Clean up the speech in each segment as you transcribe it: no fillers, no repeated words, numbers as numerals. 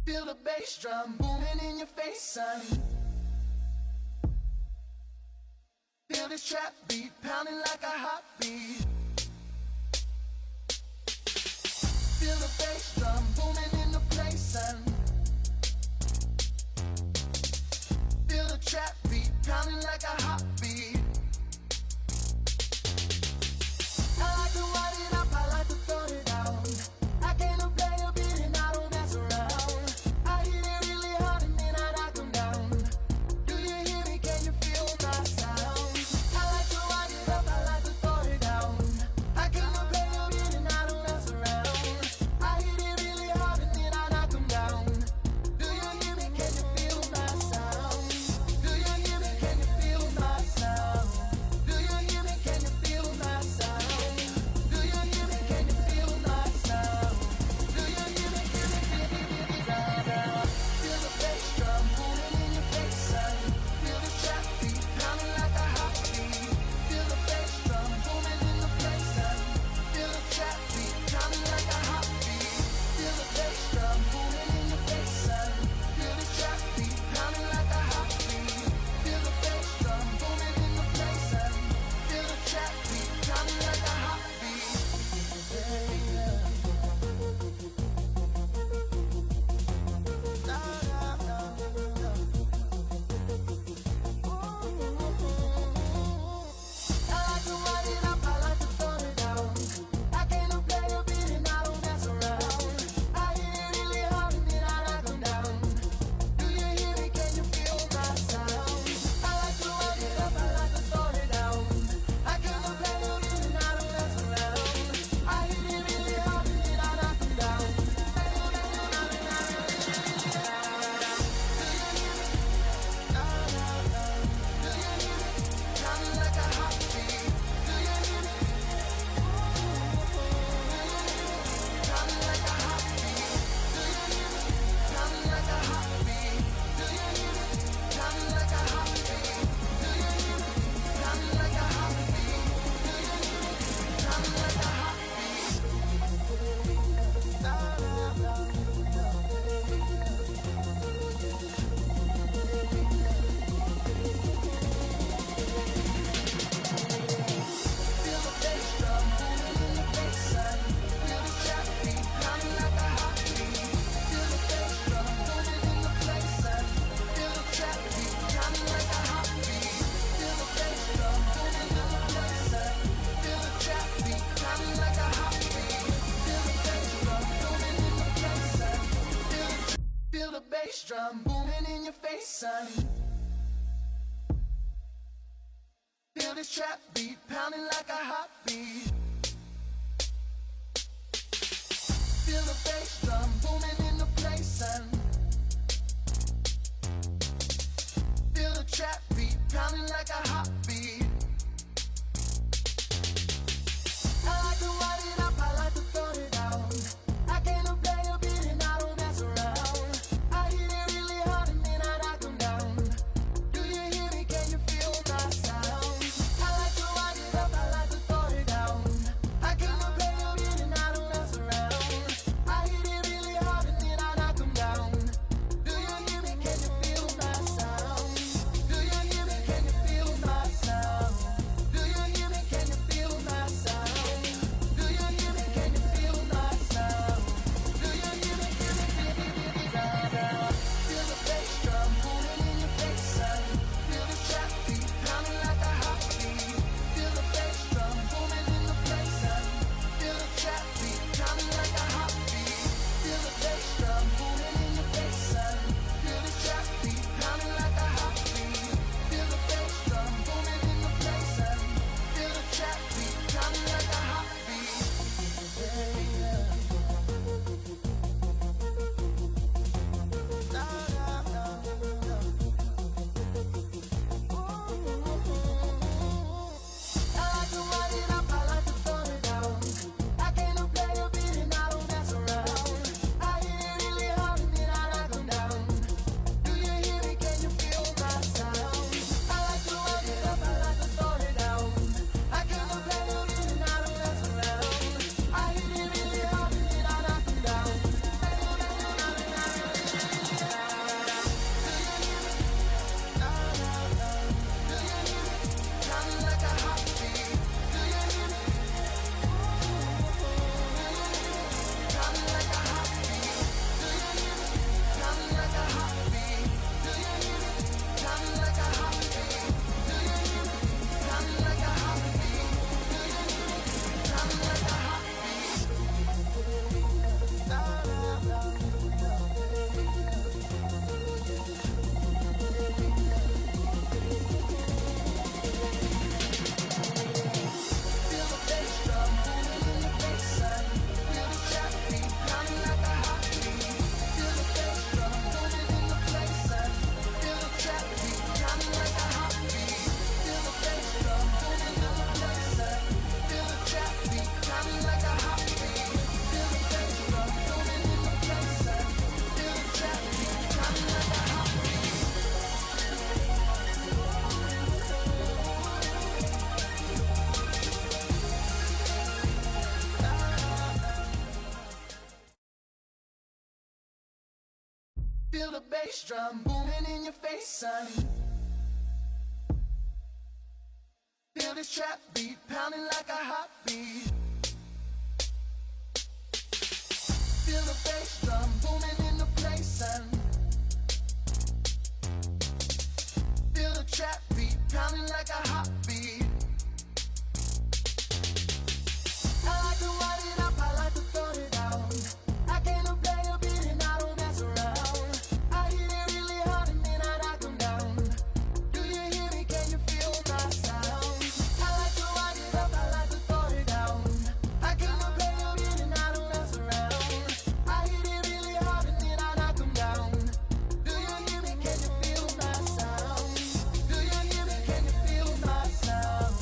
Feel the bass drum booming in your face, son. Feel this trap beat pounding like a heartbeat. Feel the bass drum booming in the place, son. Feel the trap beat pounding like a heartbeat. I like to wind it up, I like to throw it down. I came to play a beat and I don't mess around. I hit it really hard and then I knock them down. Do you hear me? Can you feel my sound? I like to wind it up, I like to throw it down. I came to play a beat and I don't mess around. I hit it really hard and then I knock them down. Do you hear me? Can you feel my sound? Do you hear me? Can you feel my sound? Do you hear me? Can you feel my sound? Do you hear me? Can you feel my sound? Do you hear me? Can you feel me? Feel the bass drum booming in your face, son. Feel the trap beat pounding like a heartbeat. Feel the bass drum booming in the place, son. Feel the trap beat pounding like a heartbeat. Feel the bass drum booming in your face, son. Feel the trap beat pounding like a heartbeat. Feel the bass drum booming in the place, son. Feel the trap beat pounding like a heartbeat. I like to wind it up, I like to throw it down. I came to play a beat and I don't mess around. I hit it really hard and then I knock them down. Do you hear me? Can you feel my sound? I like to wind it up, I like to throw it down. I came to play a beat and I don't mess around. I hit it really hard and then I knock them down. Do you hear me? Do you hear me? Pounding like a heartbeat. Do you hear me? Pounding like a heartbeat. Do you hear me? Pounding like a heartbeat. Do you hear me? Pounding like a heartbeat. Do you hear me? Pounding like a heartbeat. Do you hear me? Pounding like a heartbeat. Feel the bass drum booming in your face, son. Feel the trap beat pounding like a heartbeat. Feel the bass drum booming in the place, son. Feel the trap beat pounding like a heartbeat. Feel the bass drum booming in the place, son. Feel the trap beat pounding like a heartbeat. Feel the bass drum booming in the place, son. Feel the bass drum booming in your face, son. Feel this trap beat pounding like a heartbeat. Feel the bass drum booming in the place, son. Feel the trap beat pounding like a heartbeat. I like to wind it up, I like to throw it down. I came to play a beat and I don't mess around. I hit it really hard and then I knock them down. Do you hear me? Can you feel my sound? I like to wind it up, I like to throw it down. I came to play a beat and I don't mess around. I hit it really hard and Feel the bass drum booming in your face, son. Feel this trap beat pounding like a heartbeat. Feel the bass drum booming in the place, son. Feel the trap beat pounding like a heartbeat. I like to wind it up, I like to throw it down. I came to play a beat and I don't mess around. I hit it really hard and then I knock 'em down. Do you hear me? Can you feel my sound? I like to wind it up, I like to throw it down. I came to play a beat and I don't mess around. I hit it really hard and then I knock 'em down. Do you hear me? Can you feel my sound? Do you hear me? Can you feel my sound?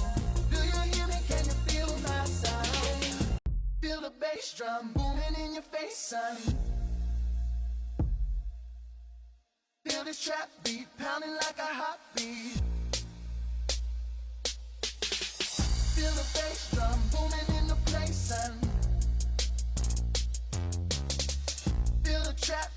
Do you hear me? Can you feel my sound? Feel the bass drum booming in your face, son. Feel this trap beat pounding like a heartbeat. Feel the bass drum booming in the place, son. Feel the trap